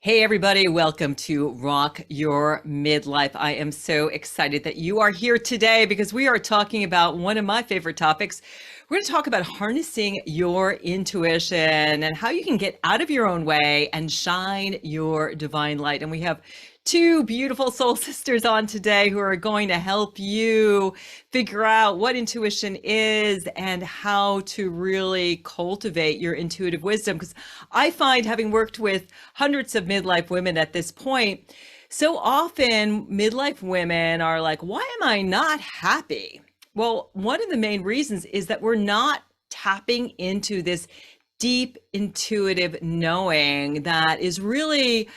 Hey, everybody, welcome to Rock Your Midlife. I am so excited that you are here today because we are talking about one of my favorite topics. We're going to talk about harnessing your intuition and how you can get out of your own way and shine your divine light. And we have two beautiful soul sisters on today who are going to help you figure out what intuition is and how to really cultivate your intuitive wisdom. Because I find, having worked with hundreds of midlife women at this point, so often midlife women are like, why am I not happy? Well, one of the main reasons is that we're not tapping into this deep intuitive knowing that is really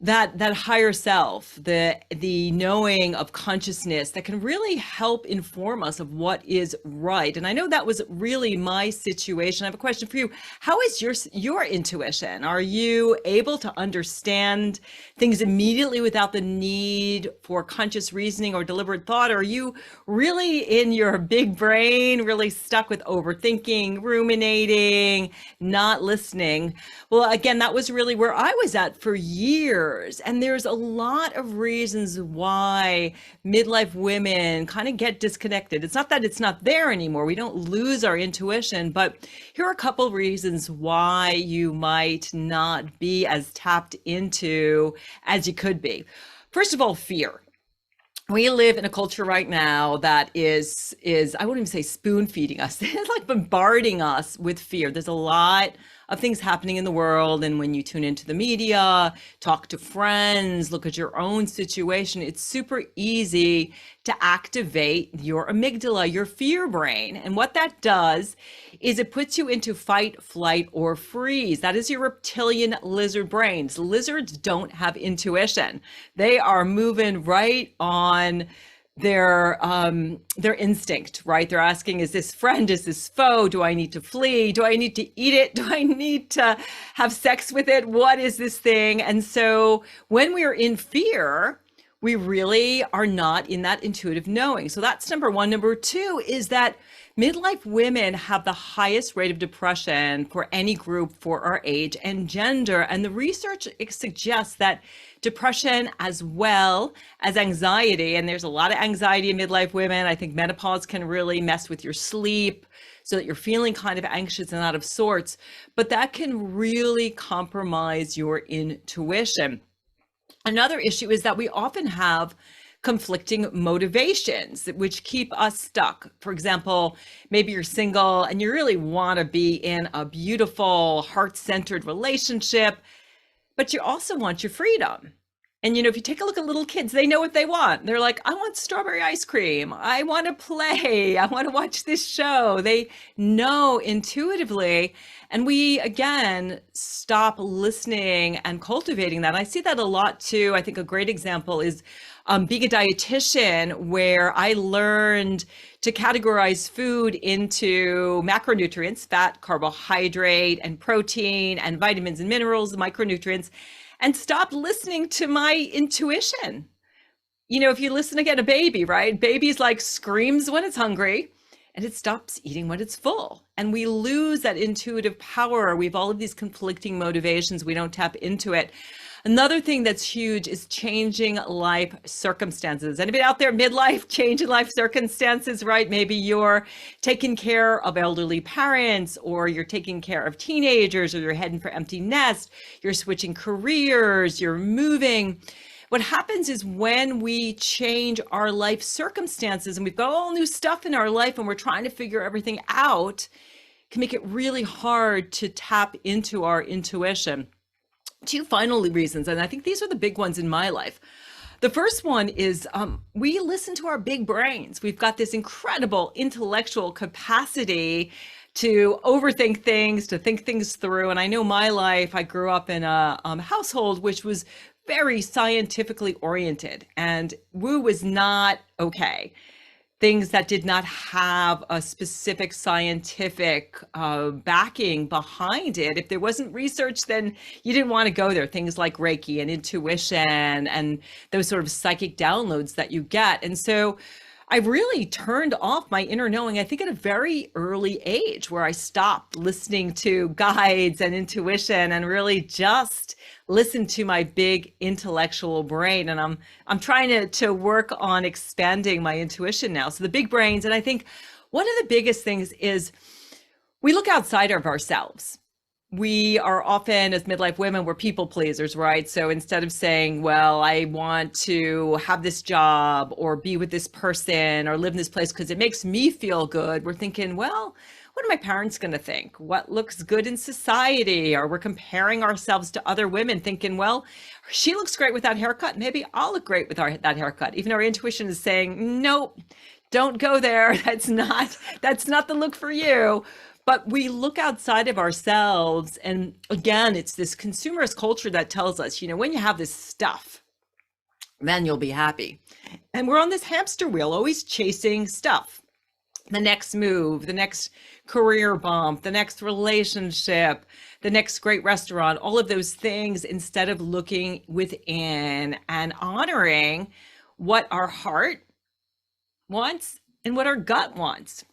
that higher self, the knowing of consciousness that can really help inform us of what is right. And I know that was really my situation. I have a question for you. How is your intuition? Are you able to understand things immediately without the need for conscious reasoning or deliberate thought? Or are you really in your big brain, really stuck with overthinking, ruminating, not listening? Well, again, that was really where I was at for years. And there's a lot of reasons why midlife women kind of get disconnected. It's not that it's not there anymore. We don't lose our intuition, but here are a couple of reasons why you might not be as tapped into as you could be. First of all, fear. We live in a culture right now that is I won't even say spoon feeding us. It's like bombarding us with fear. There's a lot of things happening in the world. And when you tune into the media, talk to friends, look at your own situation, it's super easy to activate your amygdala, your fear brain. And what that does is it puts you into fight, flight, or freeze. That is your reptilian lizard brains. Lizards don't have intuition. They are moving right on their instinct, right? They're asking, is this friend? Is this foe? Do I need to flee? Do I need to eat it? Do I need to have sex with it? What is this thing? And so when we are in fear, we really are not in that intuitive knowing. So that's number one. Number two is that midlife women have the highest rate of depression for any group for our age and gender. And the research suggests that depression as well as anxiety, and there's a lot of anxiety in midlife women. I think menopause can really mess with your sleep so that you're feeling kind of anxious and out of sorts, but that can really compromise your intuition. Another issue is that we often have conflicting motivations which keep us stuck. For example, maybe you're single and you really want to be in a beautiful, heart-centered relationship, but you also want your freedom. And, if you take a look at little kids, they know what they want. They're like, I want strawberry ice cream. I want to play. I want to watch this show. They know intuitively. And we, again, stop listening and cultivating that. I see that a lot too. I think a great example is being a dietitian, where I learned to categorize food into macronutrients, fat, carbohydrate, and protein, and vitamins and minerals, micronutrients, and stop listening to my intuition. If you listen to get a baby, right? Baby's like screams when it's hungry and it stops eating when it's full. And we lose that intuitive power. We have all of these conflicting motivations. We don't tap into it. Another thing that's huge is changing life circumstances. Anybody out there midlife, changing life circumstances, right? Maybe you're taking care of elderly parents, or you're taking care of teenagers, or you're heading for empty nest, you're switching careers, you're moving. What happens is when we change our life circumstances and we've got all new stuff in our life and we're trying to figure everything out, it can make it really hard to tap into our intuition. Two final reasons, and I think these are the big ones in my life. The first one is we listen to our big brains. We've got this incredible intellectual capacity to overthink things, to think things through. And I know my life, I grew up in a household which was very scientifically oriented, and woo was not okay. Things that did not have a specific scientific backing behind it. If there wasn't research, then you didn't want to go there. Things like Reiki and intuition and those sort of psychic downloads that you get. And so I really turned off my inner knowing, I think at a very early age, where I stopped listening to guides and intuition and really just listened to my big intellectual brain. And I'm trying to work on expanding my intuition now. So the big brains, and I think one of the biggest things is we look outside of ourselves. We are often, as midlife women, we're people pleasers, right? So instead of saying, well, I want to have this job or be with this person or live in this place because it makes me feel good, we're thinking, well, what are my parents going to think? What looks good in society? Or we're comparing ourselves to other women thinking, well, she looks great with that haircut. Maybe I'll look great with that haircut. Even our intuition is saying, nope, don't go there. That's not the look for you. But we look outside of ourselves. And again, it's this consumerist culture that tells us, when you have this stuff, then you'll be happy. And we're on this hamster wheel, always chasing stuff. The next move, the next career bump, the next relationship, the next great restaurant, all of those things, instead of looking within and honoring what our heart wants and what our gut wants.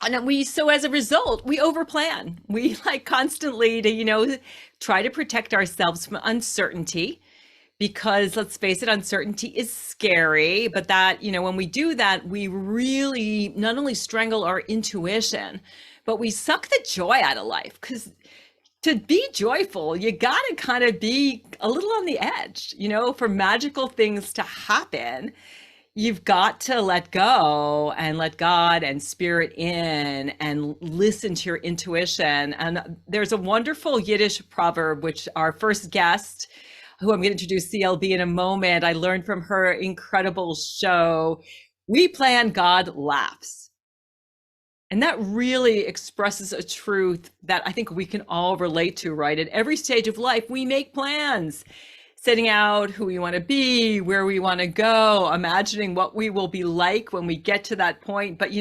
And so as a result, we overplan. We like constantly to, try to protect ourselves from uncertainty, because let's face it, uncertainty is scary, but that, when we do that, we really not only strangle our intuition, but we suck the joy out of life. Because to be joyful, you got to kind of be a little on the edge, for magical things to happen. You've got to let go and let God and spirit in and listen to your intuition. And there's a wonderful Yiddish proverb, which our first guest, who I'm going to introduce, CLB, in a moment, I learned from her incredible show. We plan, God laughs. And that really expresses a truth that I think we can all relate to, right? At every stage of life, we make plans, setting out who we want to be, where we want to go, imagining what we will be like when we get to that point. But,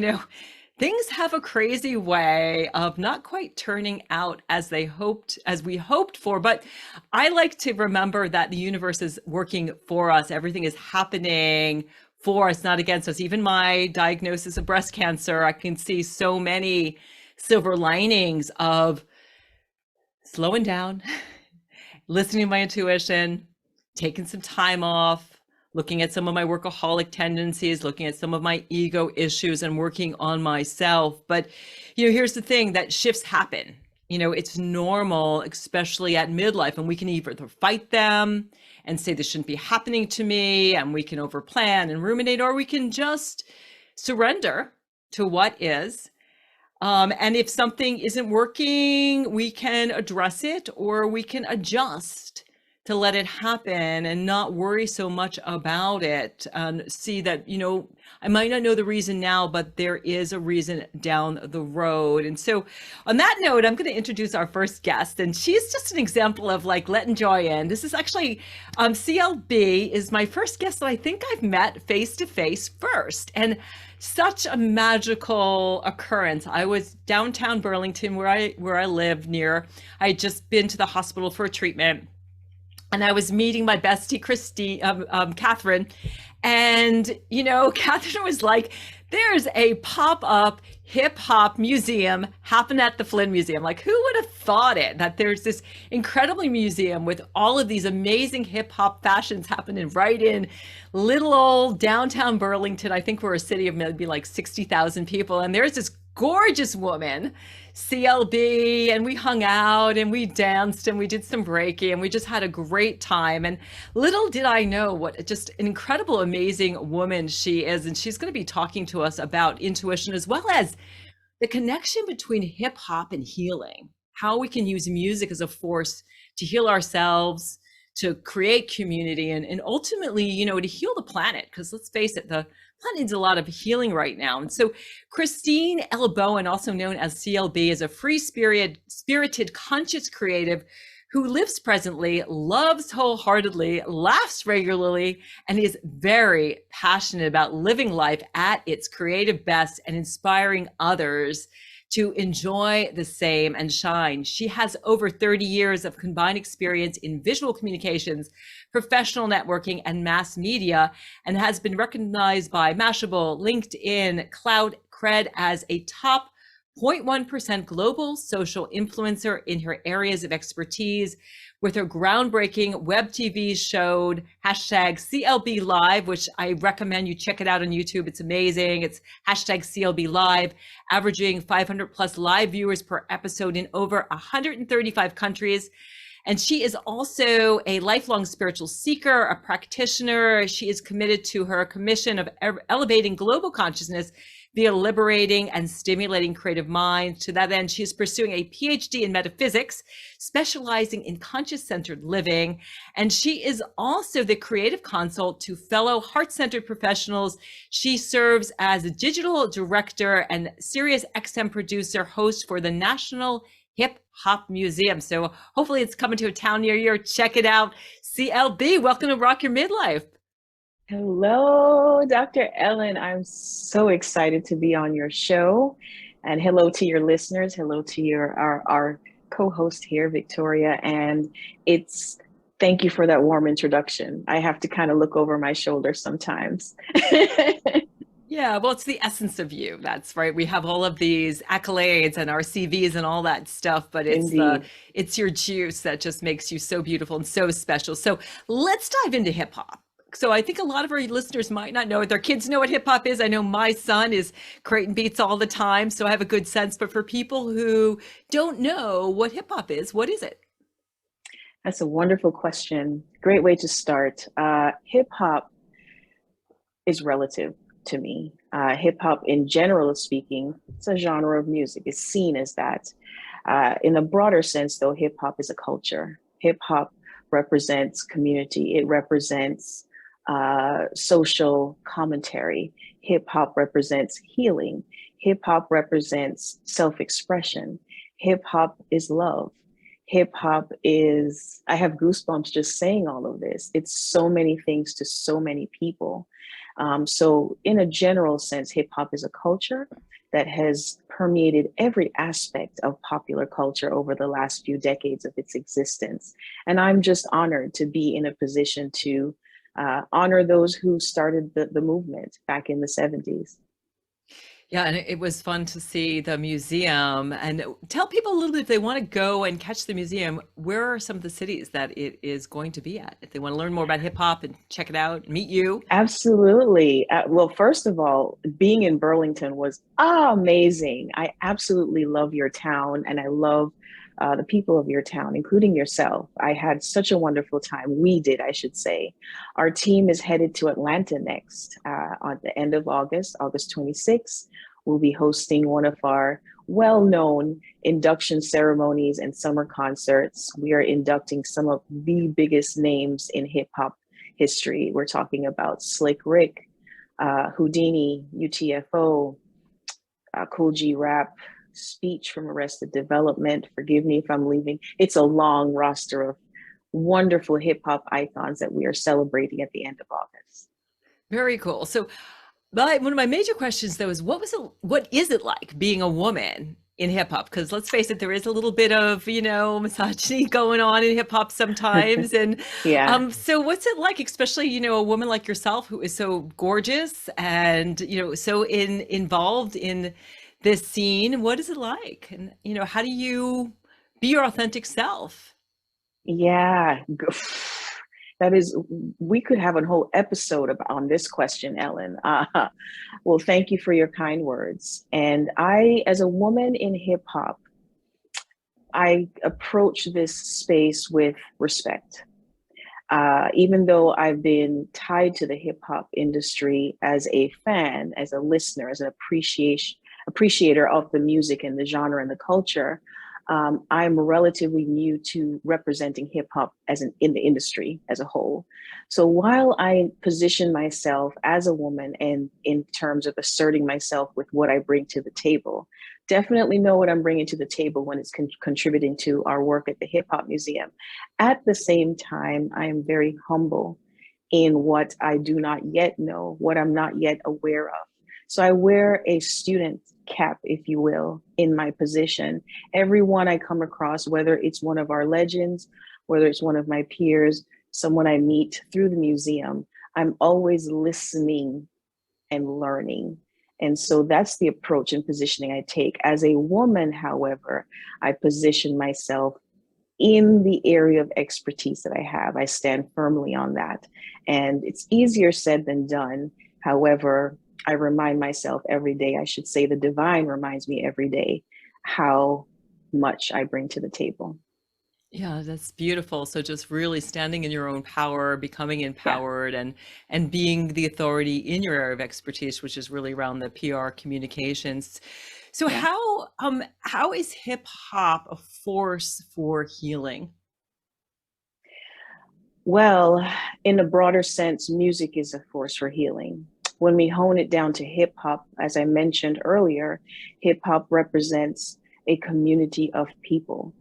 things have a crazy way of not quite turning out as we hoped for. But I like to remember that the universe is working for us. Everything is happening for us, not against us. Even my diagnosis of breast cancer, I can see so many silver linings of slowing down, listening to my intuition, taking some time off, looking at some of my workaholic tendencies, looking at some of my ego issues, and working on myself. But, here's the thing, that shifts happen. It's normal, especially at midlife, and we can either fight them and say this shouldn't be happening to me, and we can overplan and ruminate, or we can just surrender to what is. And if something isn't working, we can address it, or we can adjust to let it happen and not worry so much about it, and see that, I might not know the reason now, but there is a reason down the road. And so on that note, I'm going to introduce our first guest, and she's just an example of like letting joy in. This is actually, CLB is my first guest that I think I've met face to face first. And such a magical occurrence. I was downtown Burlington, where I live near. I had just been to the hospital for a treatment, and I was meeting my bestie, Catherine. And, Catherine was like, there's a pop-up hip hop museum happening at the Flynn Museum. Like, who would have thought it, that there's this incredible museum with all of these amazing hip hop fashions happening right in little old downtown Burlington. I think we're a city of maybe like 60,000 people. And there's this gorgeous woman, CLB, and we hung out and we danced and we did some Reiki and we just had a great time. And little did I know what just an incredible, amazing woman she is. And she's going to be talking to us about intuition, as well as the connection between hip hop and healing, how we can use music as a force to heal ourselves, to create community, and ultimately, to heal the planet. Because let's face it, the planet needs a lot of healing right now. And so Christine L. Bowen, also known as CLB, is a spirited, conscious creative who lives presently, loves wholeheartedly, laughs regularly, and is very passionate about living life at its creative best and inspiring others to enjoy the same and shine. She has over 30 years of combined experience in visual communications, professional networking, and mass media, and has been recognized by Mashable, LinkedIn, Cloud Cred as a top 0.1% global social influencer in her areas of expertise, with her groundbreaking web TV show hashtag CLB Live, which I recommend you check it out on YouTube. It's amazing. It's hashtag CLB Live, averaging 500 plus live viewers per episode in over 135 countries. And she is also a lifelong spiritual seeker, a practitioner. She is committed to her commission of elevating global consciousness via liberating and stimulating creative minds. To that end, she is pursuing a PhD in metaphysics, specializing in conscious-centered living. And she is also the creative consult to fellow heart-centered professionals. She serves as a digital director and Sirius XM producer, host for the National Hip Hop Museum. So hopefully it's coming to a town near you. Check it out. CLB, welcome to Rock Your Midlife. Hello, Dr. Ellen. I'm so excited to be on your show. And hello to your listeners. Hello to our co-host here, Victoria. And thank you for that warm introduction. I have to kind of look over my shoulder sometimes. Yeah, well, it's the essence of you. That's right. We have all of these accolades and our CVs and all that stuff, but it's your juice that just makes you so beautiful and so special. So let's dive into hip hop. So I think a lot of our listeners might not know it. Their kids know what hip hop is. I know my son is creating beats all the time, so I have a good sense. But for people who don't know what hip hop is, what is it? That's a wonderful question. Great way to start. Hip hop is relative to me. Hip hop, in general speaking, it's a genre of music. It's seen as that. In a broader sense, though, hip hop is a culture. Hip hop represents community. It represents social commentary. Hip hop represents healing. Hip hop represents self-expression. Hip hop is love. Hip hop is, I have goosebumps just saying all of this. It's so many things to so many people. So in a general sense, hip hop is a culture that has permeated every aspect of popular culture over the last few decades of its existence. And I'm just honored to be in a position to honor those who started the movement back in the 70s. Yeah, and it was fun to see the museum. And tell people a little bit, if they want to go and catch the museum, where are some of the cities that it is going to be at? If they want to learn more about hip hop and check it out, meet you. Absolutely. Well, first of all, being in Burlington was amazing. I absolutely love your town, and I love the people of your town, including yourself. I had such a wonderful time. We did, I should say. Our team is headed to Atlanta next on the end of August, August 26th. We'll be hosting one of our well-known induction ceremonies and summer concerts. We are inducting some of the biggest names in hip hop history. We're talking about Slick Rick, Houdini, UTFO, Cool G Rap, Speech from Arrested Development. Forgive me if I'm leaving. It's a long roster of wonderful hip hop icons that we are celebrating at the end of August. Very cool. So one of my major questions though is what is it like being a woman in hip hop? Because let's face it, there is a little bit of, misogyny going on in hip hop sometimes. And Yeah. so what's it like, especially, a woman like yourself who is so gorgeous and, so involved in this scene? What is it like? And, how do you be your authentic self? Yeah. We could have a whole episode on this question, Ellen. Well, thank you for your kind words. And I, as a woman in hip hop, I approach this space with respect. Even though I've been tied to the hip hop industry as a fan, as a listener, as an appreciator of the music and the genre and the culture, I'm relatively new to representing hip hop in the industry as a whole. So while I position myself as a woman and in terms of asserting myself with what I bring to the table, definitely know what I'm bringing to the table when it's contributing to our work at the Hip Hop Museum. At the same time, I am very humble in what I do not yet know, what I'm not yet aware of. So I wear a student cap, if you will, in my position. Everyone I come across, whether it's one of our legends, whether it's one of my peers, someone I meet through the museum, I'm always listening and learning. And so that's the approach and positioning I take. As a woman, however, I position myself in the area of expertise that I have. I stand firmly on that. And it's easier said than done. However, I remind myself every day, I should say the divine reminds me every day how much I bring to the table. Yeah, that's beautiful. So just really standing in your own power, becoming Yeah, empowered and being the authority in your area of expertise, which is really around the PR communications. So yeah. how is hip hop a force for healing? Well, in a broader sense, music is a force for healing. When we hone it down to hip hop, as I mentioned earlier, hip hop represents a community of people.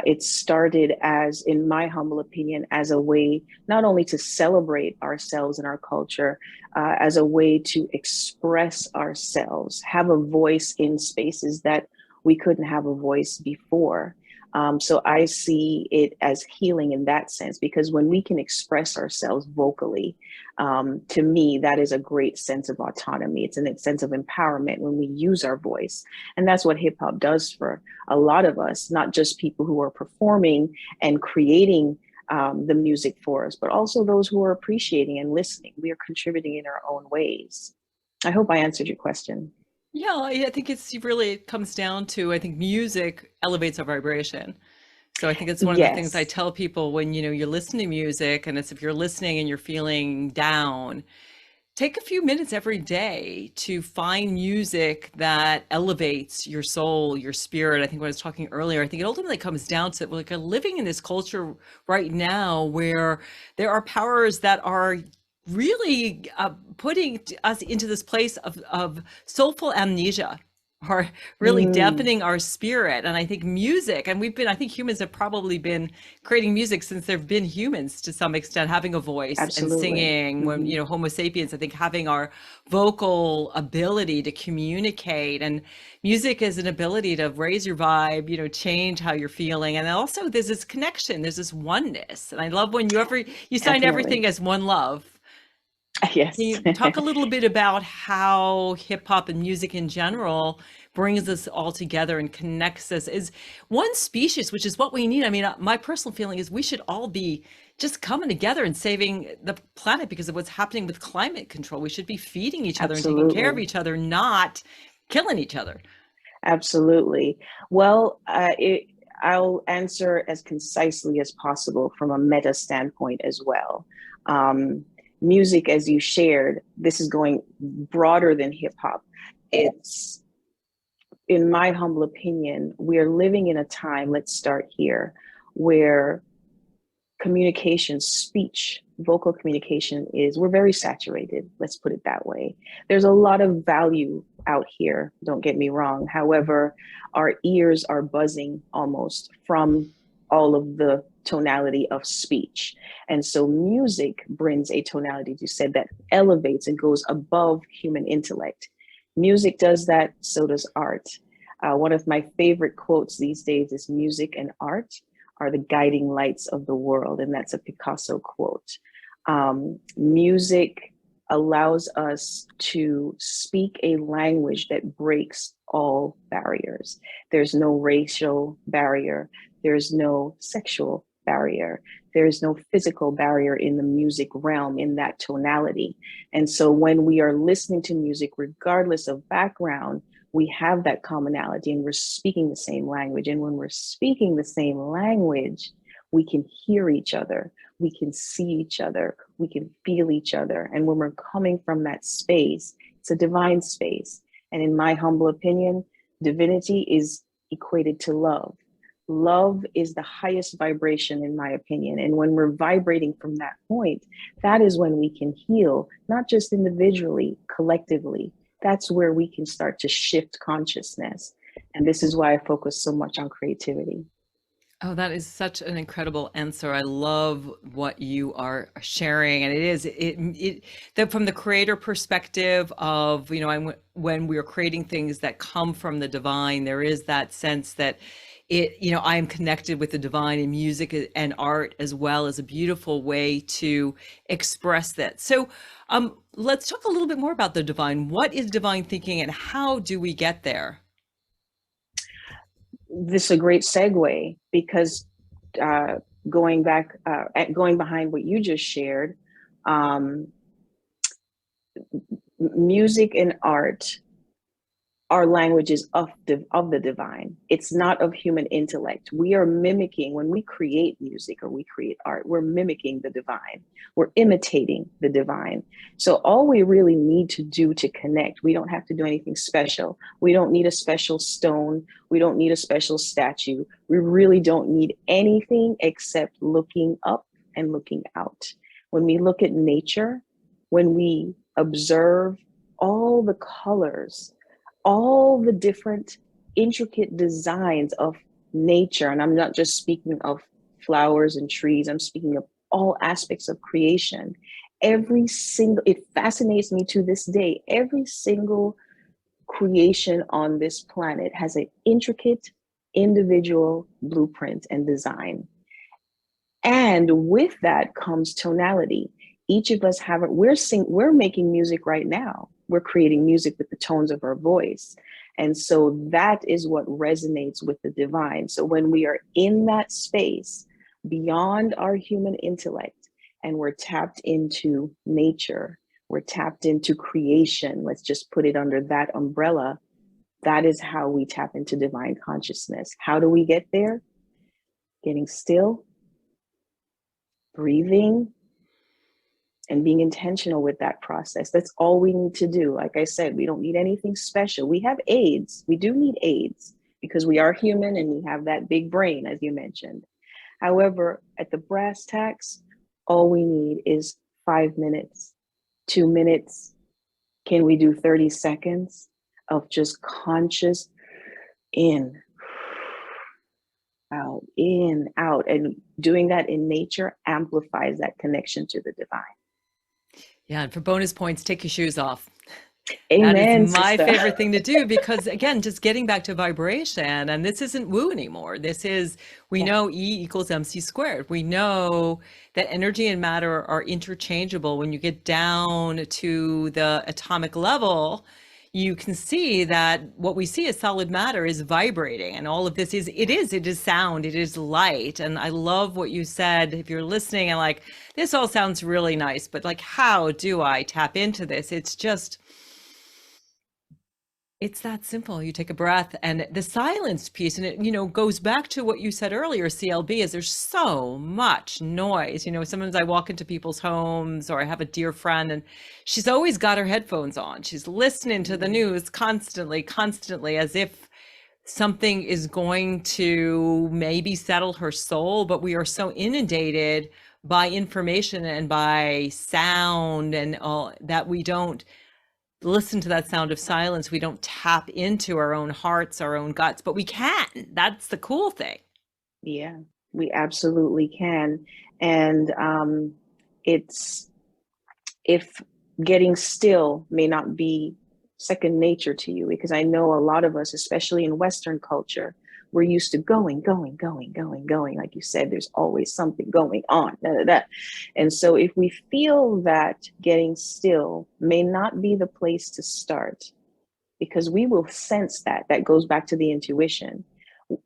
It started as, in my humble opinion, as a way not only to celebrate ourselves and our culture, as a way to express ourselves, have a voice in spaces that we couldn't have a voice before. So I see it as healing in that sense, because when we can express ourselves vocally, to me, that is a great sense of autonomy. It's a sense of empowerment when we use our voice. And that's what hip hop does for a lot of us, not just people who are performing and creating the music for us, but also those who are appreciating and listening. We are contributing in our own ways. I hope I answered your question. Yeah, I think it's really it comes down to I think music elevates our vibration. So I think it's one of the things I Yes, tell people when, you're listening to music and it's if you're listening and you're feeling down, take a few minutes every day to find music that elevates your soul, your spirit. I think when I was talking earlier, I think it ultimately comes down to like living in this culture right now where there are powers that are really putting us into this place of soulful amnesia are really mm, dampening our spirit. And I think music, and I think humans have probably been creating music since there have been humans to some extent, having a voice and absolutely. singing. When, Hmm. Homo sapiens, I think having our vocal ability to communicate and music is an ability to raise your vibe, change how you're feeling. And also there's this connection, there's this oneness. And I love when you sign everything Definitely. as one love. Can Yes. you talk a little bit about how hip hop and music in general brings us all together and connects us as one species, which is what we need? I mean, my personal feeling is we should all be just coming together and saving the planet because of what's happening with climate control. We should be feeding each other and taking care of Absolutely. each other, not killing each other. Absolutely. Well, I'll answer as concisely as possible from a meta standpoint as well. Um, Music, as you shared, this is going broader than hip hop. It's, in my humble opinion, we are living in a time, let's start here, where communication, speech, vocal communication we're very saturated. Let's put it that way. There's a lot of value out here, don't get me wrong. However, our ears are buzzing almost from all of the tonality of speech. And so music brings a tonality, as you said, that elevates and goes above human intellect. Music does that, so does art. One of my favorite quotes these days is music and art are the guiding lights of the world. And that's a Picasso quote. Music allows us to speak a language that breaks all barriers. There's no racial barrier, there's no sexual barrier, there's no physical barrier in the music realm in that tonality. And so when we are listening to music, regardless of background, we have that commonality and we're speaking the same language. And when we're speaking the same language, we can hear each other, we can see each other, we can feel each other. And when we're coming from that space, it's a divine space. And in my humble opinion, divinity is equated to love. Love is the highest vibration, in my opinion. And when we're vibrating from that point, that is when we can heal, not just individually, collectively. That's where we can start to shift consciousness. And this is why I focus so much on creativity. Oh, that is such an incredible answer. I love what you are sharing, and it is that from the creator perspective of, when we are creating things that come from the divine, there is that sense that I am connected with the divine, and music and art as well as a beautiful way to express that. So, let's talk a little bit more about the divine. What is divine thinking, and how do we get there? This is a great segue because uh, going behind what you just shared, um, music and art are languages of the divine. It's not of human intellect. We are mimicking, when we create music or we create art, we're mimicking the divine. We're imitating the divine. So all we really need to do to connect, we don't have to do anything special. We don't need a special stone. We don't need a special statue. We really don't need anything except looking up and looking out. When we look at nature, when we observe all the colors, all the different intricate designs of nature, and I'm not just speaking of flowers and trees, I'm speaking of all aspects of creation. It fascinates me to this day, every single creation on this planet has an intricate individual blueprint and design. And with that comes tonality. Each of us have it. We're making music right now. We're creating music with the tones of our voice. And so that is what resonates with the divine. So when we are in that space beyond our human intellect and we're tapped into nature, we're tapped into creation, let's just put it under that umbrella. That is how we tap into divine consciousness. How do we get there? Getting still, breathing, and being intentional with that process. That's all we need to do. Like I said, we don't need anything special. We have aids. We do need aids because we are human and we have that big brain, as you mentioned. However, at the brass tacks, all we need is 5 minutes, 2 minutes. Can we do 30 seconds of just conscious in, out, in, out? And doing that in nature amplifies that connection to the divine. Yeah, and for bonus points, take your shoes off. That is Amen, my sister. favorite thing to do because, again, just getting back to vibration, and this isn't woo anymore. This is, we Yeah. know E equals MC squared. We know that energy and matter are interchangeable. When you get down to the atomic level, you can see that what we see as solid matter is vibrating, and all of this it is sound, it is light. And I love what you said. If you're listening and like, this all sounds really nice, but like, how do I tap into this? It's that simple. You take a breath, and the silence piece, and it goes back to what you said earlier, CLB, is there's so much noise. Sometimes I walk into people's homes, or I have a dear friend, and she's always got her headphones on. She's listening to the news constantly, as if something is going to maybe settle her soul. But we are so inundated by information and by sound and all that we don't listen to that sound of silence. We don't tap into our own hearts, our own guts, but we can. That's the cool thing. Yeah, we absolutely can. And it's if getting still may not be second nature to you, because I know a lot of us, especially in Western culture, we're used to going. Like you said, there's always something going on. Da, da, da. And so if we feel that getting still may not be the place to start, because we will sense that goes back to the intuition.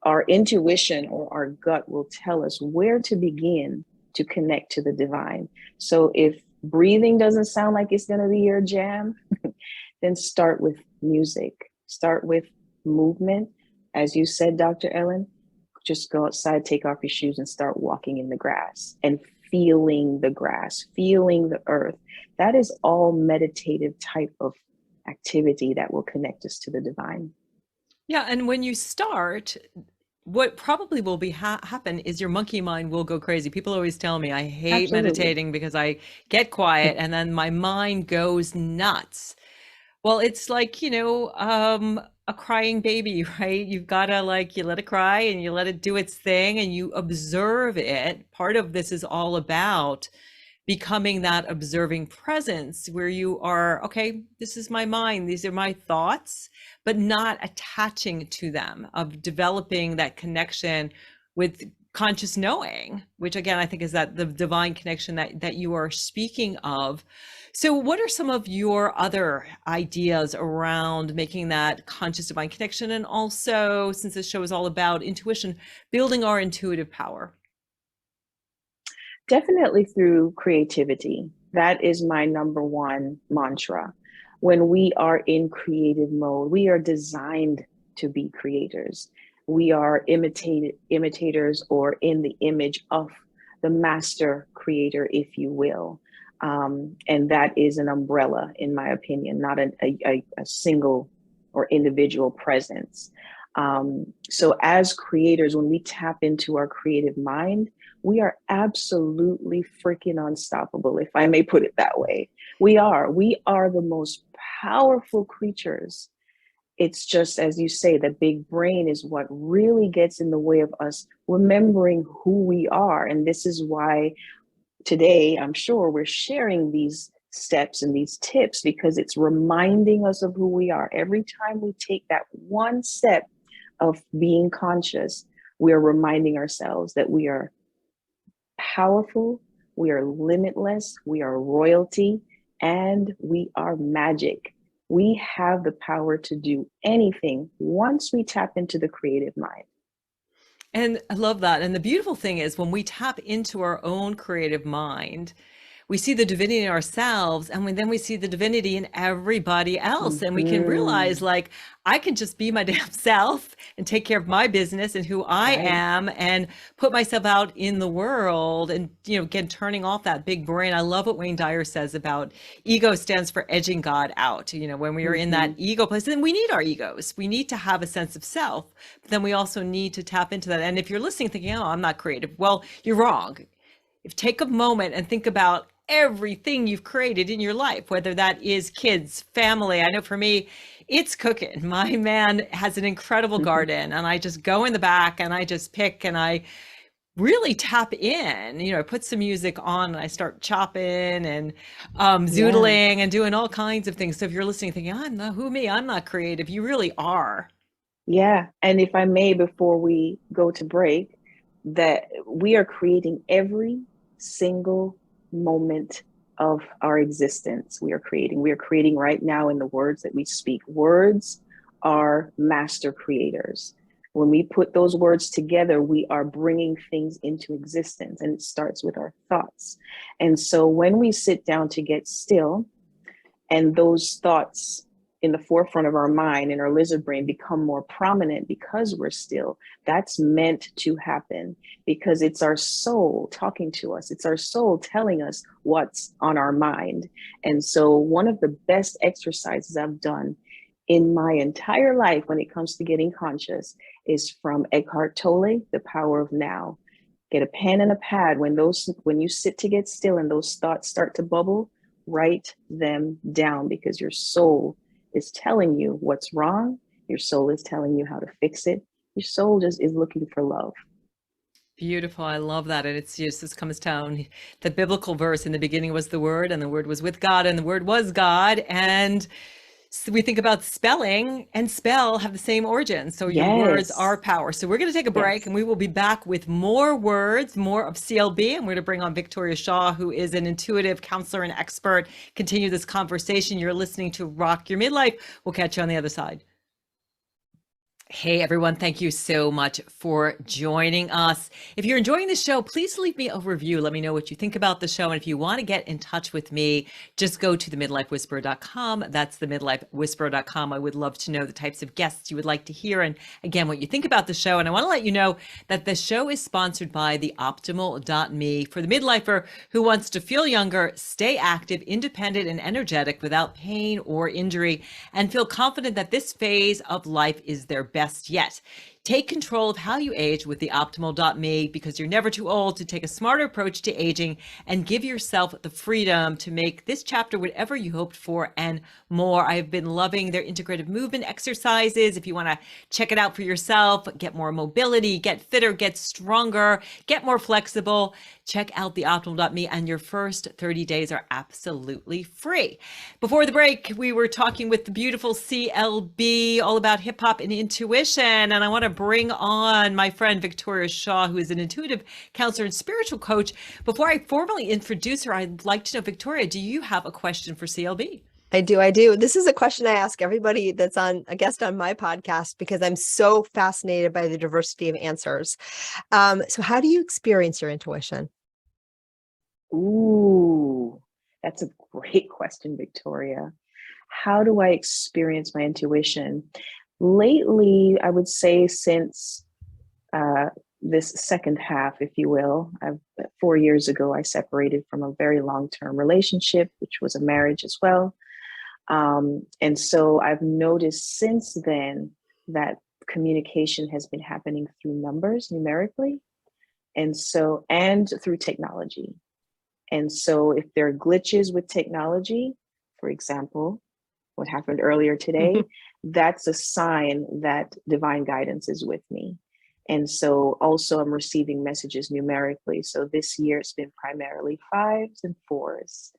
Our intuition or our gut will tell us where to begin to connect to the divine. So if breathing doesn't sound like it's going to be your jam, then start with music, start with movement. As you said, Dr. Ellen, just go outside, take off your shoes, and start walking in the grass and feeling the grass, feeling the earth. That is all meditative type of activity that will connect us to the divine. Yeah, and when you start, what probably will be happen is your monkey mind will go crazy. People always tell me I hate Absolutely. meditating because I get quiet and then my mind goes nuts. Well, it's like, a crying baby, right? You've got to like, you let it cry and you let it do its thing and you observe it. Part of this is all about becoming that observing presence where you are, okay, this is my mind, these are my thoughts, but not attaching to them, of developing that connection with conscious knowing, which again, I think is that the divine connection that you are speaking of. So what are some of your other ideas around making that conscious divine connection? And also, since this show is all about intuition, building our intuitive power? Definitely through creativity. That is my number one mantra. When we are in creative mode, we are designed to be creators. We are imitators or in the image of the master creator, if you will. And that is an umbrella, in my opinion, not a single or individual presence. So, as creators, when we tap into our creative mind, we are absolutely freaking unstoppable, if I may put it that way. We are the most powerful creatures. It's just, as you say, the big brain is what really gets in the way of us remembering who we are. And this is why today, I'm sure we're sharing these steps and these tips, because it's reminding us of who we are. Every time we take that one step of being conscious, we're reminding ourselves that we are powerful, we are limitless, we are royalty, and we are magic. We have the power to do anything once we tap into the creative mind. And I love that. And the beautiful thing is when we tap into our own creative mind, we see the divinity in ourselves, and then we see the divinity in everybody else, and we can realize, Mhm. like, I can just be my damn self and take care of my business and who I Right. am and put myself out in the world. And again, turning off that big brain. I love what Wayne Dyer says about ego stands for edging God out. When we are in that Mhm. ego place, then we need our egos, we need to have a sense of self, but then we also need to tap into that. And if you're listening thinking, oh, I'm not creative, well, you're wrong. If take a moment and think about everything you've created in your life, whether that is kids, family. I know for me, it's cooking. My man has an incredible garden, and I just go in the back and I just pick and I really tap in. I put some music on and I start chopping and Yeah. zoodling and doing all kinds of things. So if you're listening thinking, I'm not, who me, I'm not creative, you really are. Yeah. And if I may, before we go to break, that we are creating every single moment of our existence. We are creating right now in the words that we speak. Words are master creators. When we put those words together, we are bringing things into existence, and it starts with our thoughts. And so when we sit down to get still, and those thoughts in the forefront of our mind and our lizard brain become more prominent because we're still, that's meant to happen, because it's our soul talking to us. It's our soul telling us what's on our mind. And so one of the best exercises I've done in my entire life when it comes to getting conscious is from Eckhart Tolle, The Power of Now. Get a pen and a pad. When you sit to get still and those thoughts start to bubble, write them down, because your soul is telling you what's wrong. Your soul is telling you how to fix it. Your soul just is looking for love. Beautiful. I love that. And it's just, this comes down, the biblical verse, in the beginning was the word, and the word was with God, and the word was God. And so we think about spelling, and spell have the same origin. So your words are Yes. power. So we're going to take a break, Yes. and we will be back with more words, more of CLB. And we're going to bring on Victoria Shaw, who is an intuitive counselor and expert. Continue this conversation. You're listening to Rock Your Midlife. We'll catch you on the other side. Hey everyone, thank you so much for joining us. If you're enjoying the show, please leave me a review. Let me know what you think about the show. And if you want to get in touch with me, just go to themidlifewhisperer.com. That's themidlifewhisperer.com. I would love to know the types of guests you would like to hear. And again, what you think about the show. And I want to let you know that the show is sponsored by theoptimal.me for the midlifer who wants to feel younger, stay active, independent, and energetic without pain or injury, and feel confident that this phase of life is their best yet. Take control of how you age with the optimal.me, because you're never too old to take a smarter approach to aging and give yourself the freedom to make this chapter whatever you hoped for and more. I've been loving their integrative movement exercises. If you want to check it out for yourself, get more mobility, get fitter, get stronger, get more flexible, check out the optimal.me, and your first 30 days are absolutely free. Before the break, we were talking with the beautiful CLB all about hip hop and intuition. And I want to bring on my friend Victoria Shaw, who is an intuitive counselor and spiritual coach. Before I formally introduce her, I'd like to know, Victoria, do you have a question for CLB? I do. This is a question I ask everybody that's a guest on my podcast, because I'm so fascinated by the diversity of answers. So how do you experience your intuition? Ooh, that's a great question, Victoria. How do I experience my intuition? Lately, I would say since this second half, if you will, 4 years ago, I separated from a very long-term relationship, which was a marriage as well. And so I've noticed since then that communication has been happening through numbers, numerically, and through technology. And so if there are glitches with technology, for example, what happened earlier today, that's a sign that divine guidance is with me. And so also I'm receiving messages numerically. So this year it's been primarily 5s and 4s.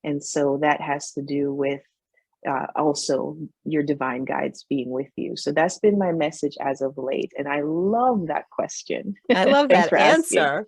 And so that has to do with also your divine guides being with you. So that's been my message as of late. And I love that question. I love Thanks that for asking. answer.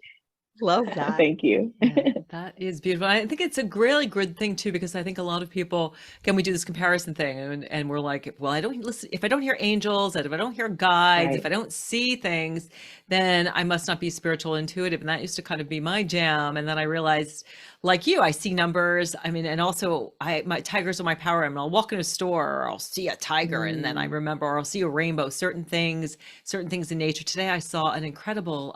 Love that. Thank you. Yeah, that is beautiful. I think it's a really good thing too, because I think a lot of people, again, we do this comparison thing, and we're like, well, I don't listen, if I don't hear angels, and if I don't hear guides, Right. if I don't see things, then I must not be spiritual intuitive. And that used to kind of be my jam. And then I realized, like you, I see numbers. I mean, and also my tigers are my power. I mean, I'll walk in a store, or I'll see a tiger, and then I remember, or I'll see a rainbow, certain things in nature. Today, I saw an incredible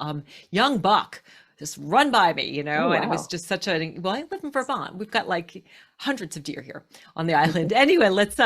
young buck just run by me, Oh, and it wow. was just such well, I live in Vermont. We've got like hundreds of deer here on the island. Anyway, let's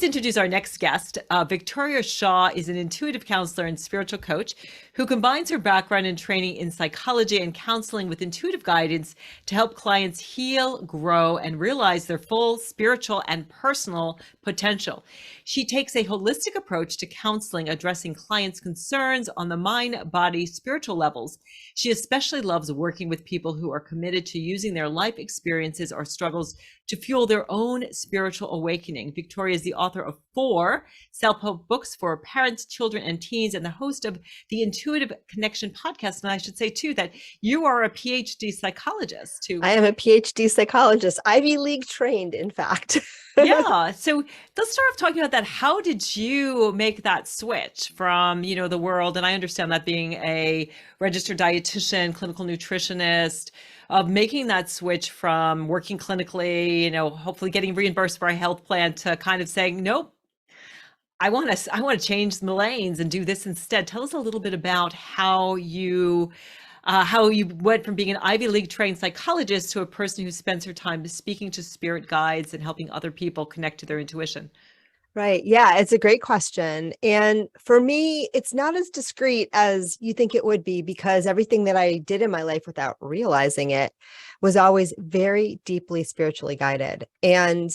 introduce our next guest. Victoria Shaw is an intuitive counselor and spiritual coach who combines her background and training in psychology and counseling with intuitive guidance to help clients heal, grow, and realize their full spiritual and personal potential. She takes a holistic approach to counseling, addressing clients' concerns on the mind, body, spiritual levels. She especially loves working with people who are committed to using their life experiences or struggles to fuel their own spiritual awakening. Victoria is the author of 4 self-help books for parents, children, and teens, and the host of the Intuitive Connection podcast. And I should say too that you are a PhD psychologist too. I am a PhD psychologist, Ivy League trained, in fact. Yeah. So let's start off talking about that. How did you make that switch from, the world? And I understand that being a registered dietitian, clinical nutritionist, of making that switch from working clinically, hopefully getting reimbursed for a health plan, to kind of saying, nope, I want to change the lanes and do this instead. Tell us a little bit about how you went from being an Ivy League trained psychologist to a person who spends her time speaking to spirit guides and helping other people connect to their intuition. Right. Yeah, it's a great question. And for me, it's not as discreet as you think it would be, because everything that I did in my life without realizing it was always very deeply spiritually guided. And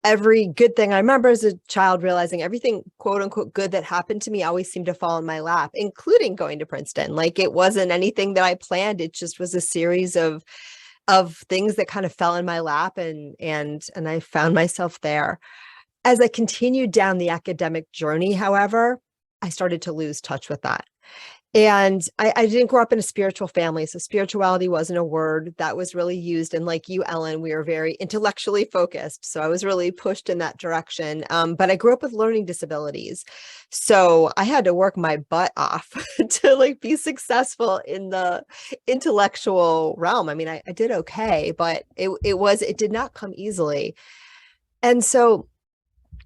every good thing I remember as a child, realizing everything quote unquote good that happened to me always seemed to fall in my lap, including going to Princeton. Like, it wasn't anything that I planned. It just was a series of things that kind of fell in my lap, and I found myself there. As I continued down the academic journey, however, I started to lose touch with that. And I didn't grow up in a spiritual family, so spirituality wasn't a word that was really used. And like you, Ellen, we are very intellectually focused, so I was really pushed in that direction. But I grew up with learning disabilities, so I had to work my butt off to be successful in the intellectual realm. I mean, I did okay, but it did not come easily. And so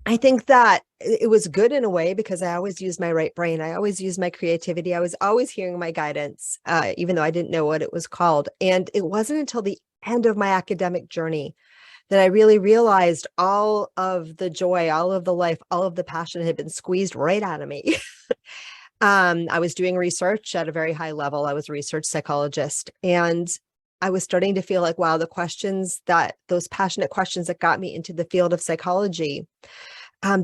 I think that it was good in a way, because I always used my right brain. I always used my creativity. I was always hearing my guidance, even though I didn't know what it was called. And it wasn't until the end of my academic journey that I really realized all of the joy, all of the life, all of the passion had been squeezed right out of me. I was doing research at a very high level. I was a research psychologist, and I was starting to feel like, wow, those passionate questions that got me into the field of psychology,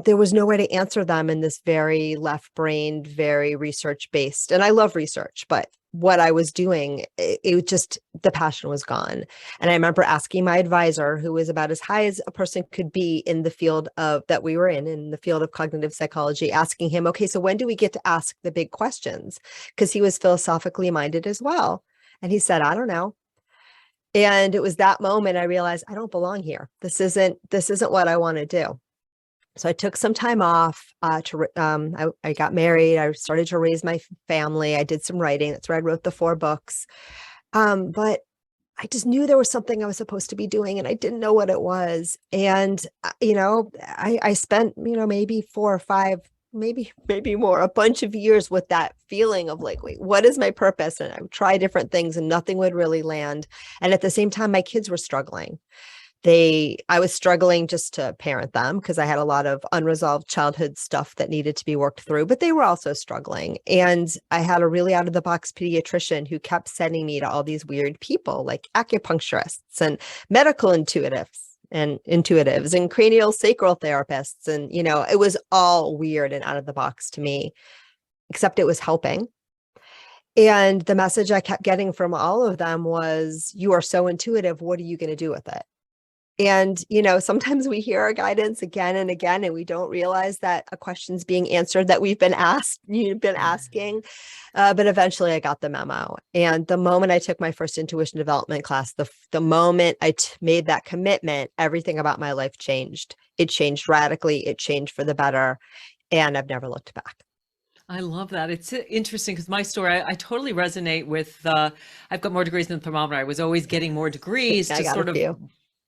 there was no way to answer them in this very left-brained, very research-based. And I love research, but what I was doing, it just, the passion was gone. And I remember asking my advisor, who was about as high as a person could be in the field of that we were in the field of cognitive psychology, asking him, okay, so when do we get to ask the big questions? Because he was philosophically minded as well. And he said, I don't know. And it was that moment I realized I don't belong here. This isn't what I want to do. So I took some time off I got married. I started to raise my family. I did some writing. That's where I wrote the 4 books. But I just knew there was something I was supposed to be doing, and I didn't know what it was. And, I spent, maybe 4 or 5, maybe more, a bunch of years with that feeling of like, wait, what is my purpose? And I would try different things and nothing would really land. And at the same time, my kids were struggling. I was struggling just to parent them because I had a lot of unresolved childhood stuff that needed to be worked through, but they were also struggling. And I had a really out of the box pediatrician who kept sending me to all these weird people like acupuncturists and medical intuitives and cranial sacral therapists. And, it was all weird and out of the box to me, except it was helping. And the message I kept getting from all of them was, you are so intuitive. What are you going to do with it? And, sometimes we hear our guidance again and again, and we don't realize that a question's being answered that you've been asking. But eventually I got the memo. And the moment I took my first intuition development class, the moment I made that commitment, everything about my life changed. It changed radically. It changed for the better. And I've never looked back. I love that. It's interesting because my story, I totally resonate with, I've got more degrees than the thermometer. I was always getting more degrees to sort of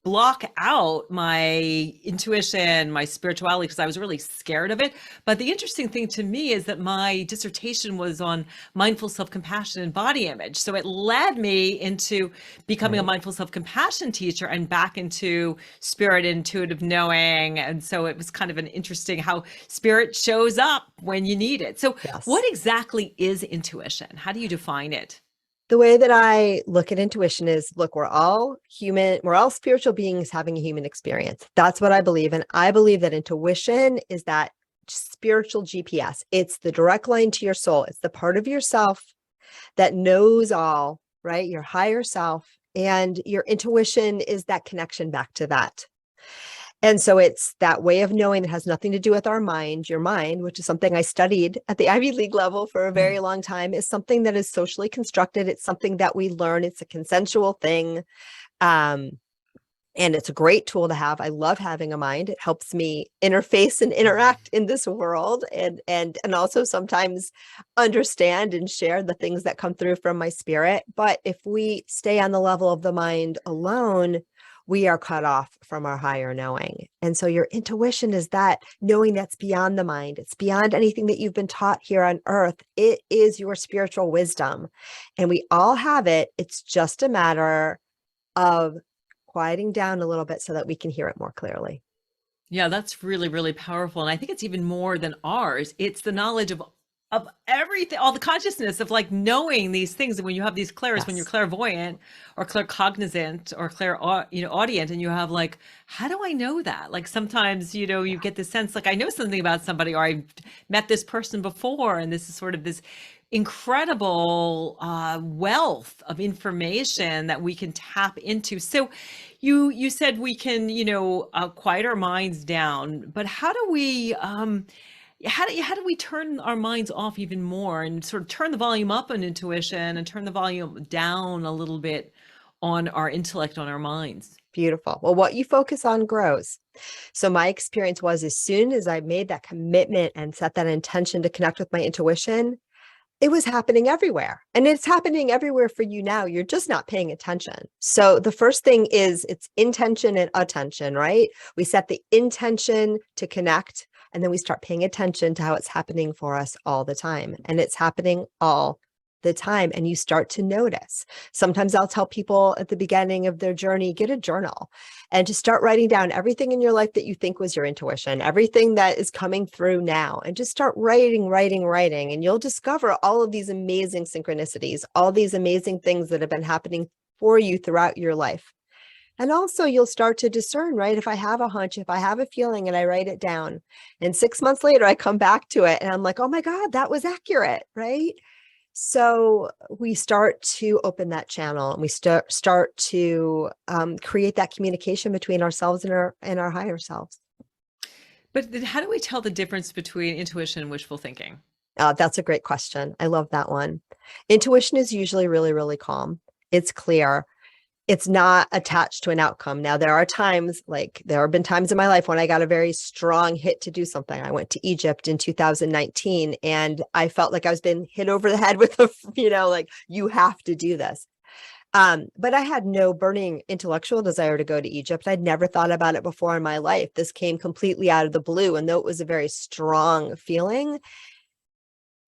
block out my intuition, my spirituality, because I was really scared of it. But the interesting thing to me is that my dissertation was on mindful self-compassion and body image. So it led me into becoming a mindful self-compassion teacher and back into spirit, intuitive knowing. And so it was kind of an interesting how spirit shows up when you need it. So what exactly is intuition? How do you define it? The way that I look at intuition is, look, we're all human. We're all spiritual beings having a human experience. That's what I believe. And I believe that intuition is that spiritual GPS. It's the direct line to your soul. It's the part of yourself that knows all, right? Your higher self. And your intuition is that connection back to that. And so it's that way of knowing that has nothing to do with our mind. Your mind, which is something I studied at the Ivy League level for a very long time, is something that is socially constructed. It's something that we learn. It's a consensual thing. And it's a great tool to have. I love having a mind. It helps me interface and interact in this world and also sometimes understand and share the things that come through from my spirit. But if we stay on the level of the mind alone, we are cut off from our higher knowing. And so your intuition is that knowing that's beyond the mind. It's beyond anything that you've been taught here on earth. It is your spiritual wisdom. And we all have it. It's just a matter of quieting down a little bit so that we can hear it more clearly. Yeah, that's really, really powerful. And I think it's even more than ours. It's the knowledge of everything, all the consciousness of like knowing these things. And when you have these clairs, when you're clairvoyant or claircognizant or audient, and you have like, how do I know that? Like sometimes, you get the sense like I know something about somebody, or I've met this person before. And this is sort of this incredible wealth of information that we can tap into. So you said we can, quiet our minds down, but how do we, how do we turn our minds off even more and sort of turn the volume up on intuition and turn the volume down a little bit on our intellect, on our minds? Beautiful. Well, what you focus on grows. So my experience was, as soon as I made that commitment and set that intention to connect with my intuition, it was happening everywhere. And it's happening everywhere for you now. You're just not paying attention. So the first thing is it's intention and attention, right? We set the intention to connect, and then we start paying attention to how it's happening for us all the time. And it's happening all the time and you start to notice. Sometimes I'll tell people at the beginning of their journey, get a journal and just start writing down everything in your life that you think was your intuition, everything that is coming through now, and just start writing. And you'll discover all of these amazing synchronicities, all these amazing things that have been happening for you throughout your life. And also you'll start to discern, right? If I have a hunch, if I have a feeling and I write it down, and 6 months later, I come back to it and I'm like, oh my God, that was accurate, right? So we start to open that channel and we start to create that communication between ourselves and our higher selves. But then how do we tell the difference between intuition and wishful thinking? That's a great question. I love that one. Intuition is usually really, really calm. It's clear. It's not attached to an outcome. Now, there have been times in my life when I got a very strong hit to do something. I went to Egypt in 2019 and I felt like I was being hit over the head with like, you have to do this. But I had no burning intellectual desire to go to Egypt. I'd never thought about it before in my life. This came completely out of the blue. And though it was a very strong feeling,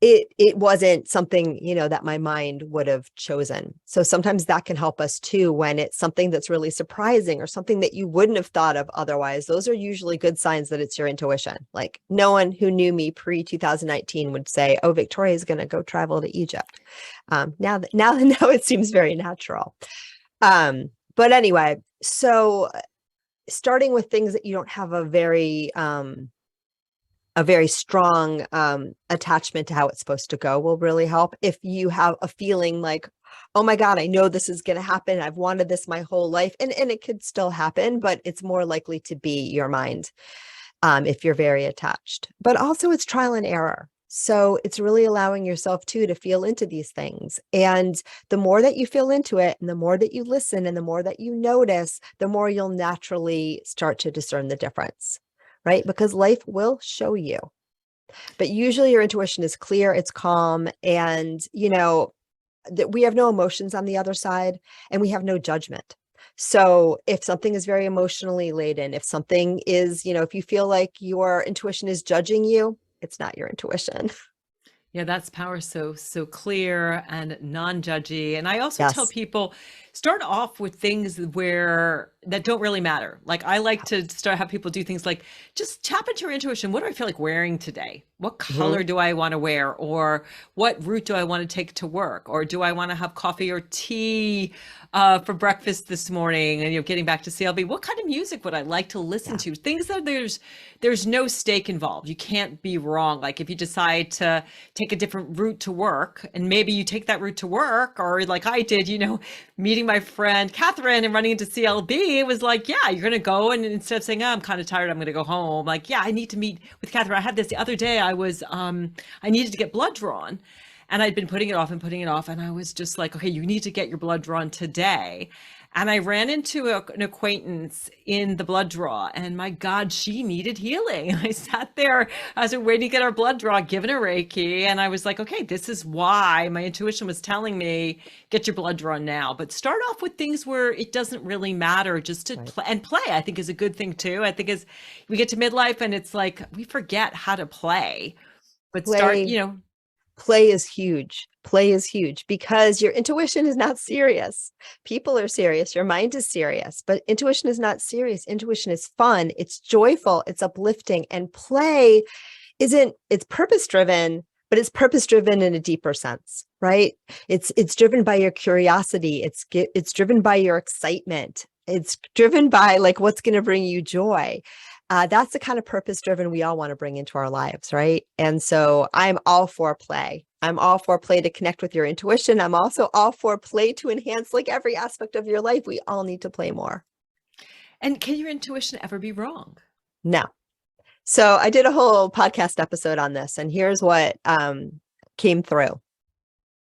it wasn't something, that my mind would have chosen. So sometimes that can help us too, when it's something that's really surprising or something that you wouldn't have thought of otherwise. Those are usually good signs that it's your intuition. Like no one who knew me pre 2019 would say, oh, Victoria is going to go travel to Egypt. Now it seems very natural. But anyway, so starting with things that you don't have a very strong attachment to how it's supposed to go will really help. If you have a feeling like, oh my God, I know this is going to happen. I've wanted this my whole life. And it could still happen, but it's more likely to be your mind if you're very attached. But also it's trial and error. So it's really allowing yourself to feel into these things. And the more that you feel into it and the more that you listen and the more that you notice, the more you'll naturally start to discern the difference. Right? Because life will show you. But usually your intuition is clear, it's calm, and that we have no emotions on the other side and we have no judgment. So if something is very emotionally laden, if something is, if you feel like your intuition is judging you, it's not your intuition. Yeah, that's power. So clear and non-judgy. And I also tell people, start off with things that don't really matter. Like I like to have people do things like just tap into your intuition. What do I feel like wearing today? What color do I want to wear? Or what route do I want to take to work? Or do I want to have coffee or tea for breakfast this morning? And getting back to CLB, what kind of music would I like to listen to? Things that there's no stake involved. You can't be wrong. Like if you decide to take a different route to work, and maybe you take that route to work, or like I did, meeting my friend Catherine and running into CLB, it was like, yeah, you're going to go. And instead of saying, oh, I'm kind of tired, I'm going to go home. Like, yeah, I need to meet with Catherine. I had this the other day. I needed to get blood drawn and I'd been putting it off. And I was just like, okay, you need to get your blood drawn today. And I ran into an acquaintance in the blood draw, and my God, she needed healing. And I sat there as we were waiting to get our blood draw, giving her Reiki. And I was like, okay, this is why my intuition was telling me, get your blood drawn now. But start off with things where it doesn't really matter, just to play. And play, I think, is a good thing too. I think as we get to midlife and it's like, we forget how to play, but Play is huge. Play is huge because your intuition is not serious. People are serious. Your mind is serious, but intuition is not serious. Intuition is fun. It's joyful. It's uplifting. And play it's purpose driven, but it's purpose driven in a deeper sense, right? It's driven by your curiosity. It's driven by your excitement. It's driven by like what's going to bring you joy. That's the kind of purpose driven we all want to bring into our lives, right? And so I'm all for play. I'm all for play to connect with your intuition. I'm also all for play to enhance like every aspect of your life. We all need to play more. And can your intuition ever be wrong? No. So I did a whole podcast episode on this, and here's what came through.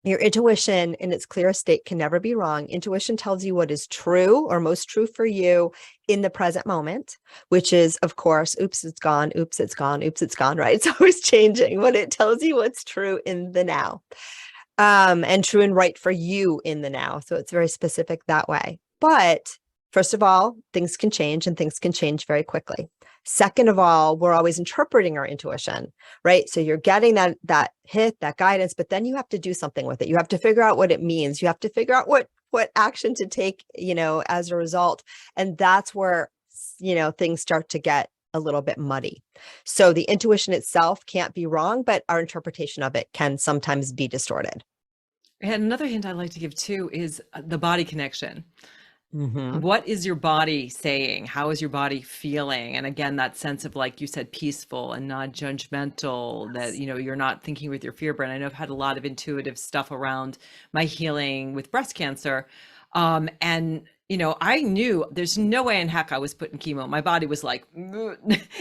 Your intuition in its clearest state can never be wrong. Intuition tells you what is true or most true for you in the present moment, which is, of course, oops, it's gone, oops, it's gone, oops, it's gone, right? It's always changing, but it tells you what's true in the now, and true and right for you in the now. So it's very specific that way. But First of all, things can change and things can change very quickly. Second of all, we're always interpreting our intuition, right? So you're getting that hit, that guidance, but then you have to do something with it. You have to figure out what it means. You have to figure out what action to take, as a result. And that's where, things start to get a little bit muddy. So the intuition itself can't be wrong, but our interpretation of it can sometimes be distorted. And another hint I'd like to give too is the body connection. Mm-hmm. What is your body saying? How is your body feeling? And again, that sense of, like you said, peaceful and non-judgmental, that, you're not thinking with your fear brain. I know I've had a lot of intuitive stuff around my healing with breast cancer. And I knew there's no way in heck I was putting chemo. My body was like,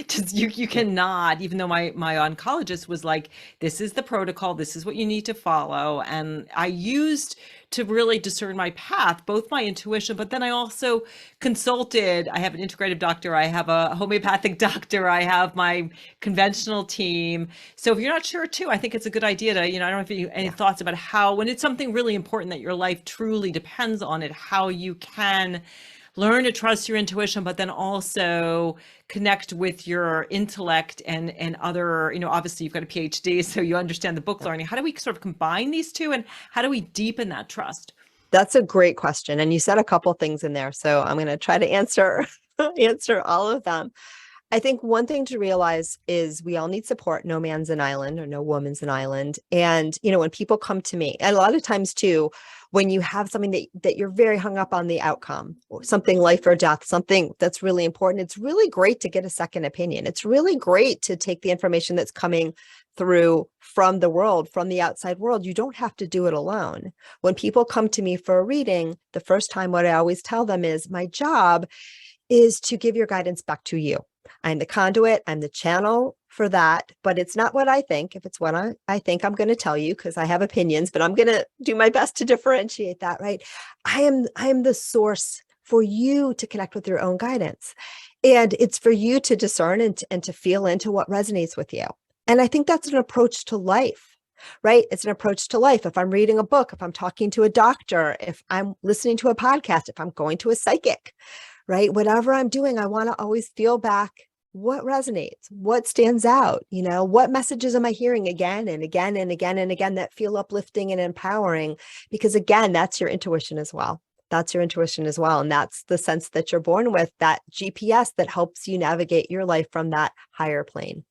just you cannot, even though my oncologist was like, this is the protocol, this is what you need to follow. And I used to really discern my path, both my intuition, but then I also consulted. I have an integrative doctor, I have a homeopathic doctor, I have my conventional team. So if you're not sure too, I think it's a good idea to, I don't know if you any thoughts about how, when it's something really important that your life truly depends on it, how you can learn to trust your intuition, but then also connect with your intellect and other, obviously you've got a PhD, so you understand the book learning. How do we sort of combine these two, and how do we deepen that trust? That's a great question. And you said a couple things in there. So I'm going to try to answer all of them. I think one thing to realize is we all need support. No man's an island, or no woman's an island. And, when people come to me, and a lot of times too, when you have something that you're very hung up on the outcome, or something life or death, something that's really important, it's really great to get a second opinion. It's really great to take the information that's coming through from the world, from the outside world. You don't have to do it alone. When people come to me for a reading, the first time, what I always tell them is, my job is to give your guidance back to you. I'm the conduit, I'm the channel for that, but it's not what I think. If it's what I think, I'm going to tell you, because I have opinions, but I'm going to do my best to differentiate that, right? I am the source for you to connect with your own guidance. And it's for you to discern and to feel into what resonates with you. And I think that's an approach to life, right? It's an approach to life. If I'm reading a book, if I'm talking to a doctor, if I'm listening to a podcast, if I'm going to a psychic, right? Whatever I'm doing, I want to always feel back what resonates, what stands out, what messages am I hearing again and again and again and again that feel uplifting and empowering? Because again, that's your intuition as well. That's your intuition as well. And that's the sense that you're born with, that GPS that helps you navigate your life from that higher plane.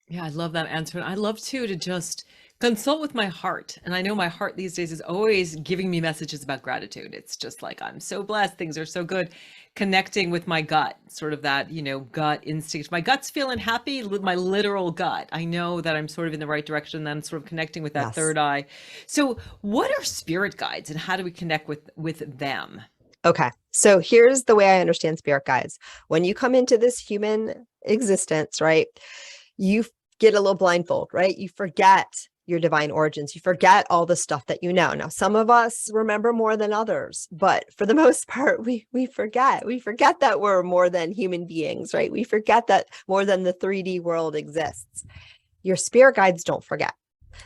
Yeah, I love that answer. And I love too to just consult with my heart. And I know my heart these days is always giving me messages about gratitude. It's just like, I'm so blessed, things are so good. Connecting with my gut, sort of that, gut instinct. My gut's feeling happy, my literal gut. I know that I'm sort of in the right direction. Then sort of connecting with that third eye. So what are spirit guides, and how do we connect with them? Okay. So here's the way I understand spirit guides. When you come into this human existence, right, you get a little blindfold, right? You forget your divine origins. You forget all the stuff that you know. Now, some of us remember more than others, but for the most part, we forget. We forget that we're more than human beings, right? We forget that more than the 3D world exists. Your spirit guides don't forget.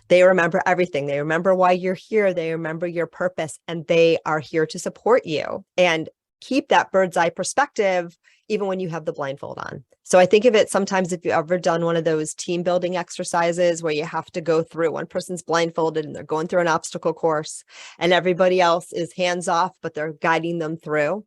They remember everything. They remember why you're here. They remember your purpose, and they are here to support you and keep that bird's eye perspective, even when you have the blindfold on. So I think of it sometimes, if you've ever done one of those team building exercises where you have to go through, one person's blindfolded and they're going through an obstacle course and everybody else is hands off, but they're guiding them through.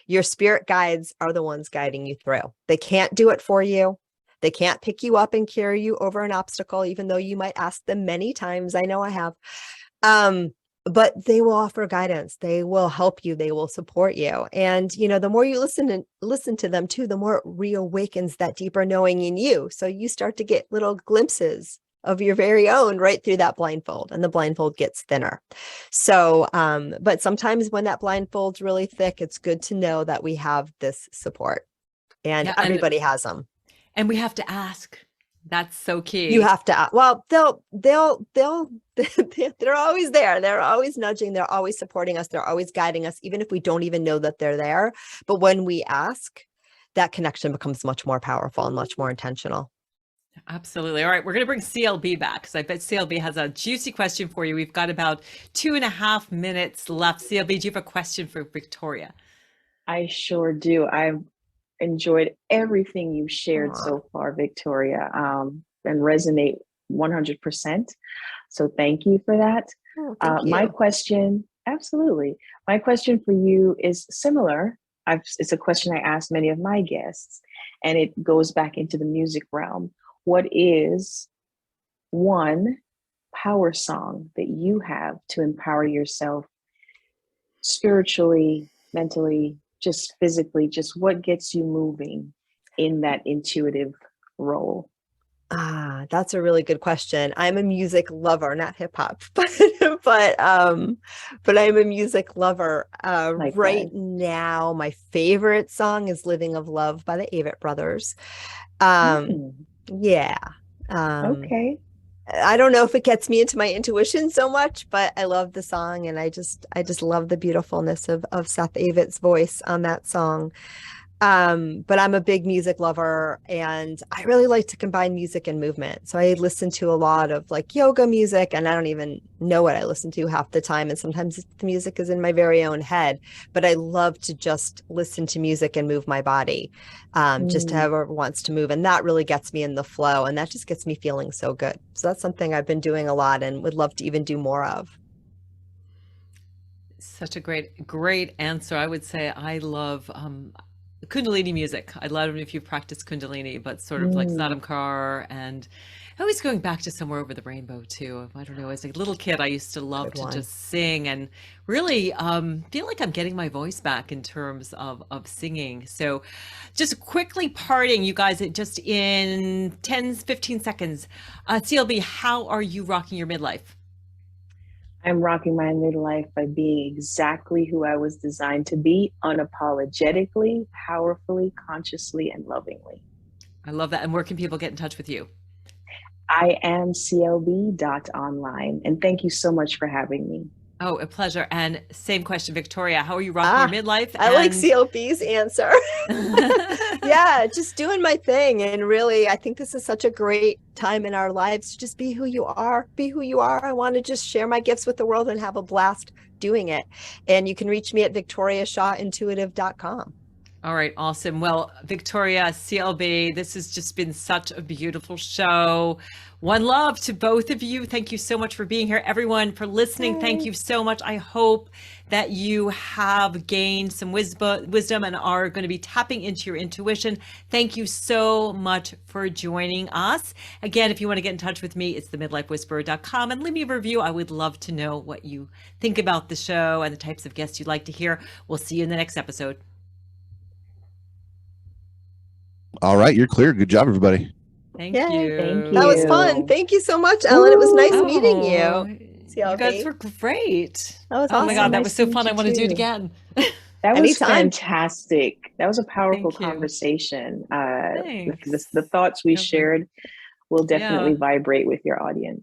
Your spirit guides are the ones guiding you through. They can't do it for you. They can't pick you up and carry you over an obstacle, even though you might ask them many times. I know I have. But they will offer guidance. They will help you. They will support you. And, the more you listen to them too, the more it reawakens that deeper knowing in you. So you start to get little glimpses of your very own right through that blindfold, and the blindfold gets thinner. So, but sometimes when that blindfold's really thick, it's good to know that we have this support, and everybody has them. And we have to ask. That's so key. You have to, well, they're always there. They're always nudging. They're always supporting us. They're always guiding us, even if we don't even know that they're there. But when we ask, that connection becomes much more powerful and much more intentional. Absolutely. All right. We're going to bring CLB back, because I bet CLB has a juicy question for you. We've got about 2.5 minutes left. CLB, do you have a question for Victoria? I sure do. I've enjoyed everything you've shared Aw. so far, Victoria, and resonate 100%. So thank you for that. Oh, thank My you. question, absolutely. My question for you is similar. It's a question I ask many of my guests, and it goes back into the music realm. What is one power song that you have to empower yourself spiritually, mentally, just physically, just what gets you moving in that intuitive role? That's a really good question. I'm a music lover, not hip hop, but but I'm a music lover. Right Likewise. now, my favorite song is "Living of Love" by the Avett Brothers. Um, Hmm, yeah. Um, okay. I don't know if it gets me into my intuition so much, but I love the song, and I just love the beautifulness of Seth Avett's voice on that song. But I'm a big music lover, and I really like to combine music and movement. So I listen to a lot of like yoga music, and I don't even know what I listen to half the time. And sometimes the music is in my very own head, but I love to just listen to music and move my body, just Mm, however it wants to move. And that really gets me in the flow, and that just gets me feeling so good. So that's something I've been doing a lot and would love to even do more of. Such a great answer. I would say I love Kundalini music. I love it if you've practiced Kundalini, but sort of like mm, Sadam Kaur, and always going back to Somewhere Over the Rainbow too. I don't know. As a little kid, I used to love Good to one. just sing and really feel like I'm getting my voice back in terms of singing. So just quickly parting, you guys, just in 10, 15 seconds. CLB, how are you rocking your midlife? I'm rocking my midlife by being exactly who I was designed to be, unapologetically, powerfully, consciously, and lovingly. I love that. And where can people get in touch with you? I am CLB.online, and thank you so much for having me. Oh, a pleasure. And same question, Victoria. How are you rocking your Ah, midlife? I like And CLB's answer. Yeah, just doing my thing. And really, I think this is such a great time in our lives to just be who you are. Be who you are. I want to just share my gifts with the world and have a blast doing it. And you can reach me at victoriashawintuitive.com. all right, awesome. Well, Victoria, CLB, this has just been such a beautiful show. One love to both of you. Thank you so much for being here. Everyone, for listening, thank Yay. you so much. I hope that you have gained some wisdom and are going to be tapping into your intuition. Thank you so much for joining us. Again, if you want to get in touch with me, it's themidlifewhisperer.com, and leave me a review. I would love to know what you think about the show and the types of guests you'd like to hear. We'll see you in the next episode. All right, you're clear. Good job, everybody. Thank Yay. Thank That was you. fun. you. Thank you so much, Ellen. It was nice Woo! meeting Oh, you, you guys CLB. were great. That was Oh my Oh, God, awesome. that was nice so to meet fun. you I want to do it too. again. That was Anytime. fantastic. That was a powerful Thank you. conversation. Thanks. The thoughts we No problem. shared will definitely Yeah. vibrate with your audience.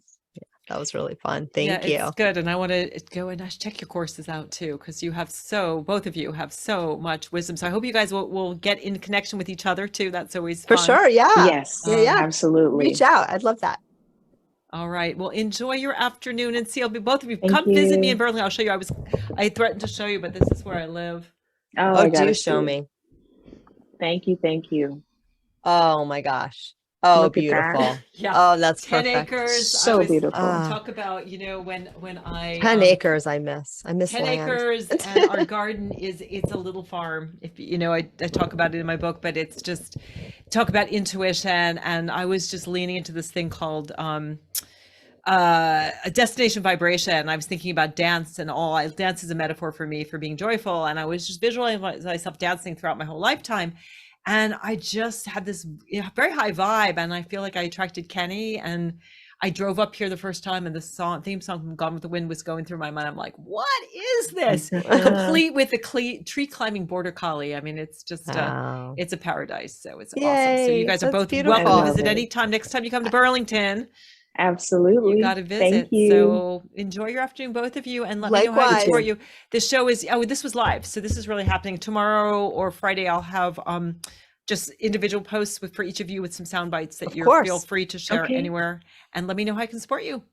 That was really fun. Yeah, Thank it's you. good. And I want to go and check your courses out too, because you have both of you have so much wisdom. So I hope you guys will get in connection with each other too. That's always For fun. sure. Yeah. Yes, Yeah. Reach absolutely. out. I'd love that. All right. Well, enjoy your afternoon, and CLB, both of you. Thank Come visit me in you. Berkeley. I'll show you. I threatened to show you, but this is where I live. Oh, Oh, I gotta do see show it. me. Thank you. Thank you. Oh my gosh. Oh, Look at that. beautiful. Yeah. Oh, that's 10 perfect. acres. I So was beautiful. Ah, talk about, when I 10 acres I miss. I miss 10 land. acres, and our garden it's a little farm. If I talk about it in my book, but it's just talk about intuition. And I was just leaning into this thing called a destination vibration. I was thinking about dance and all. Dance is a metaphor for me for being joyful, and I was just visualizing myself dancing throughout my whole lifetime. And I just had this very high vibe, and I feel like I attracted Kenny. And I drove up here the first time, and the theme song from Gone with the Wind was going through my mind. I'm like, what is this? Complete with the tree climbing border collie. I mean, it's just Oh, it's a paradise. So it's awesome. So you yay. guys are That's both I welcome to beautiful. love visit it. anytime. Next time you come to Burlington, you got Absolutely. to Thank visit. you. So enjoy your afternoon, both of you, and let me know how I You can Likewise. support too. you. This show is this was live, so this is really happening tomorrow or Friday. I'll have just individual posts for each of you with some sound bites that Of you feel course. free to share Okay. anywhere, and let me know how I can support you.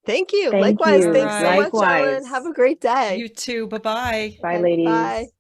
Thank you. Thank Likewise. All you. Thanks so right, much, Ellen. Have Likewise. a great day. you too. Bye bye. Bye, Okay, bye. ladies.